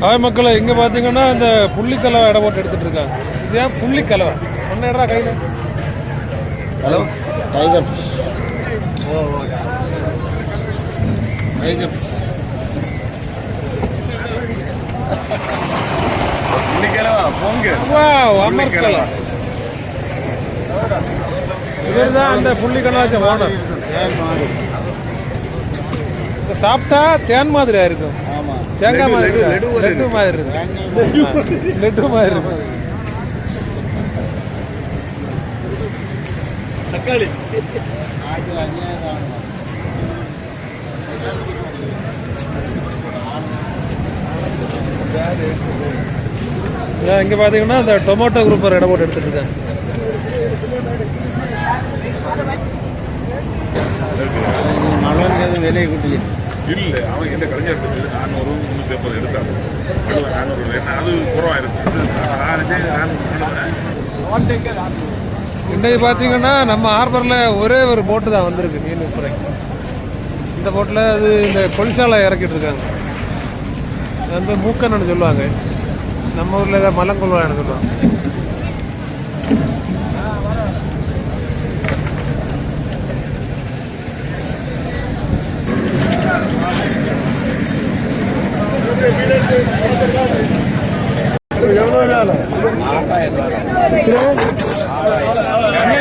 Hi மக்களை, இங்கே பார்த்தீங்கன்னா இந்த புள்ளிக்கலவை இடம் போட்டு எடுத்துட்டு இருக்காங்க. இது ஏன் புள்ளிக்கலவை? ஒன்று இடா கையில். Hello, tiger fish. Tiger fish புள்ளிக்கலவா போங்க. வாவ், அமர்கலா. இதுதான் அந்த புள்ளிக்கலவாச்ச ஓனர். இப்போ சாப்பிட்டா தேன் மாதிரியா இருக்கும். தேங்காய் மாதிரி லட்டு மாதிரி இருக்கு. லட்டு மாதிரி இருக்கும். தக்காளி இங்கே பார்த்தீங்கன்னா இந்த டொமேட்டோ குரூப் ஒரு இடம் போட்டு எடுத்துட்டு இருக்காங்க. மழை விலையை கூட்டி இல்லை, அவன் கிட்ட கலைஞர் 400 350 எடுத்தாங்க. 400 என்ன அது குறவாக இருக்குது. இன்னைக்கு பார்த்தீங்கன்னா நம்ம ஹார்பரில் ஒரே ஒரு போட்டு தான் வந்திருக்கு மீன் விற்பனை. இந்த போட்டில் அது இந்த கொலிசாலை இறக்கிட்டு இருக்காங்க. அது வந்து மூக்கன்னு சொல்லுவாங்க. நம்ம ஊரில் ஏதாவது மலங்கொள்வான்னு சொல்லுவாங்க.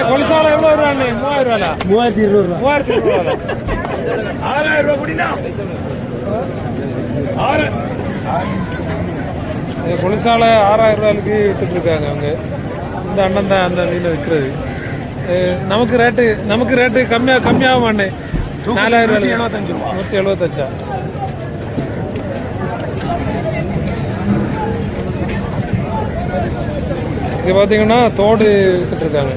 கொலிசாலை எவ்வளோ ரூபாண்ணே? 3000 ரூபா. 3200 6000 ரூபா குடினா. கொலிசாலை 6000 ரூபாய்க்கு வித்துட்டு இருக்காங்க அவங்க. இந்த அண்ணன் தான் அந்த மீனை விற்கிறது. நமக்கு ரேட்டு கம்மியாகும் அண்ணே. 4000 175. இங்கே பார்த்தீங்கன்னா தோடு வித்துட்டு இருக்காங்க.